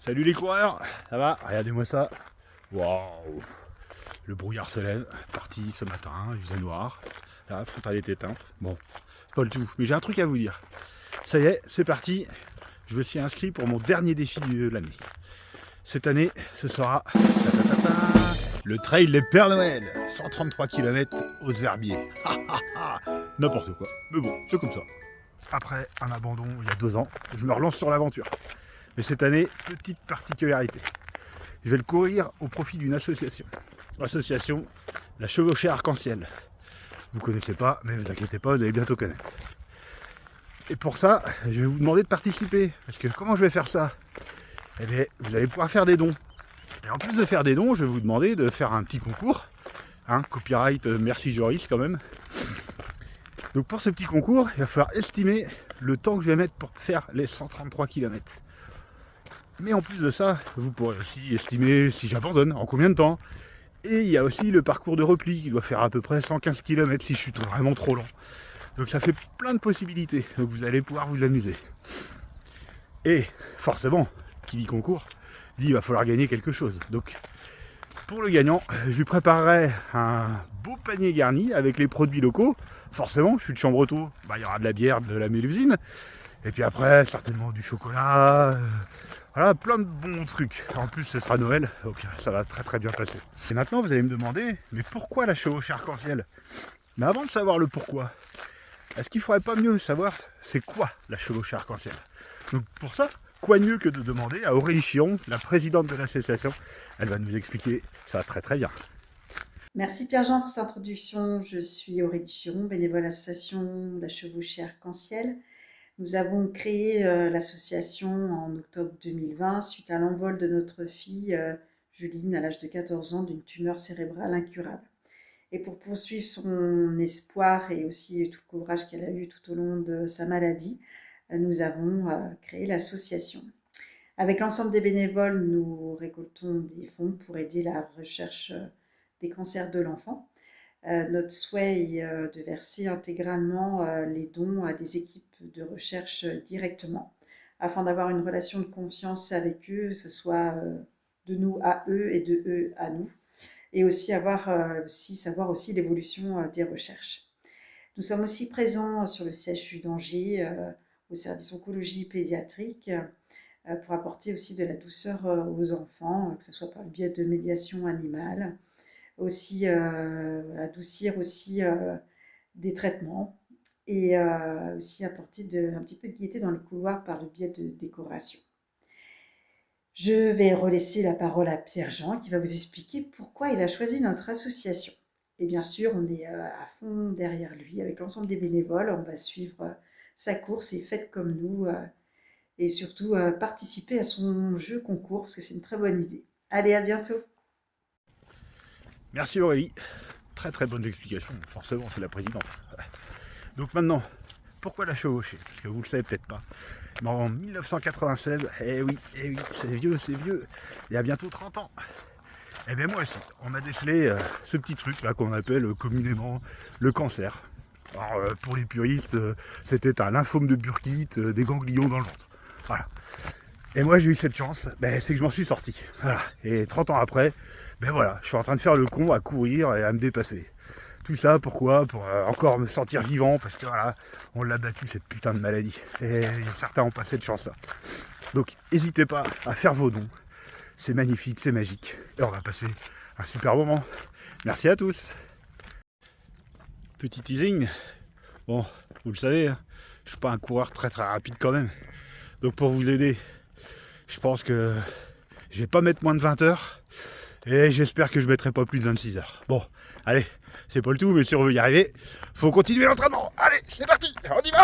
Salut les coureurs, ça va? Regardez-moi ça. Waouh! Le brouillard se lève, parti ce matin, il faisait noir. La frontale est éteinte. Bon, pas le tout. Mais j'ai un truc à vous dire. Ça y est, c'est parti. Je me suis inscrit pour mon dernier défi de l'année. Cette année, ce sera le trail des Pères Noël. 133 km aux herbiers. N'importe quoi. Mais bon, c'est comme ça. Après un abandon il y a 2 ans, je me relance sur l'aventure. Mais cette année, petite particularité. Je vais le courir au profit d'une association. L'association La Chevauchée Arc-en-Ciel. Vous connaissez pas, mais vous inquiétez pas, vous allez bientôt connaître. Et pour ça, je vais vous demander de participer. Parce que comment je vais faire ça? Eh bien, vous allez pouvoir faire des dons. Et en plus de faire des dons, je vais vous demander de faire un petit concours. Copyright, merci Joris quand même. Donc pour ce petit concours, il va falloir estimer le temps que je vais mettre pour faire les 133 km. Mais en plus de ça, vous pourrez aussi estimer si j'abandonne, en combien de temps. Et il y a aussi le parcours de repli qui doit faire à peu près 115 km si je suis vraiment trop lent. Donc ça fait plein de possibilités. Donc vous allez pouvoir vous amuser. Et forcément, qui dit concours, dit il va falloir gagner quelque chose. Donc pour le gagnant, je lui préparerai un beau panier garni avec les produits locaux. Forcément, je suis de Chambretot, il y aura de la bière, de la mélusine. Et puis après, certainement du chocolat. Voilà, plein de bons trucs. En plus, ce sera Noël, donc ça va très très bien passer. Et maintenant, vous allez me demander, mais pourquoi la chevauchée arc-en-ciel? Mais avant de savoir le pourquoi, est-ce qu'il ne faudrait pas mieux savoir c'est quoi la chevauchée arc-en-ciel? Donc pour ça, quoi de mieux que de demander à Aurélie Chiron, la présidente de l'association. Elle va nous expliquer ça très très bien. Merci Pierre-Jean pour cette introduction. Je suis Aurélie Chiron, bénévole à l'association La Chevauchée Arc-en-Ciel. Nous avons créé l'association en octobre 2020 suite à l'envol de notre fille Juline à l'âge de 14 ans d'une tumeur cérébrale incurable. Et pour poursuivre son espoir et aussi tout le courage qu'elle a eu tout au long de sa maladie, nous avons créé l'association. Avec l'ensemble des bénévoles, nous récoltons des fonds pour aider la recherche des cancers de l'enfant. Notre souhait est de verser intégralement les dons à des équipes de recherche directement, afin d'avoir une relation de confiance avec eux, que ce soit de nous à eux et de eux à nous, et aussi savoir aussi l'évolution des recherches. Nous sommes aussi présents sur le CHU d'Angers, au service oncologie pédiatrique, pour apporter aussi de la douceur aux enfants, que ce soit par le biais de médiation animale, aussi adoucir aussi des traitements et aussi apporter un petit peu de gaieté dans les couloirs par le biais de décoration. Je vais relaisser la parole à Pierre-Jean qui va vous expliquer pourquoi il a choisi notre association. Et bien sûr, on est à fond derrière lui avec l'ensemble des bénévoles. On va suivre sa course et faites comme nous et surtout participer à son jeu concours parce que c'est une très bonne idée. Allez, à bientôt! Merci Aurélie. Très très bonnes explications. Forcément, c'est la présidente. Donc maintenant, pourquoi la chevauchée? Parce que vous le savez peut-être pas. Mais en 1996, eh oui, c'est vieux, il y a bientôt 30 ans. Eh bien moi aussi, on m'a décelé ce petit truc là qu'on appelle communément le cancer. Alors pour les puristes, c'était un lymphome de Burkitt, des ganglions dans le ventre. Voilà. Et moi j'ai eu cette chance, c'est que je m'en suis sorti. Voilà. Et 30 ans après, voilà, je suis en train de faire le con à courir et à me dépasser. Tout ça pourquoi? Pour encore me sentir vivant, parce que voilà, on l'a battu cette putain de maladie. Et certains ont pas cette chance là. Donc n'hésitez pas à faire vos dons. C'est magnifique, c'est magique. Et on va passer un super moment. Merci à tous. Petit teasing. Bon, vous le savez, je suis pas un coureur très très rapide quand même. Donc pour vous aider, je pense que je vais pas mettre moins de 20 heures. Et j'espère que je mettrai pas plus de 26 heures. Bon, allez, c'est pas le tout, mais si on veut y arriver, faut continuer l'entraînement. Allez, c'est parti, on y va!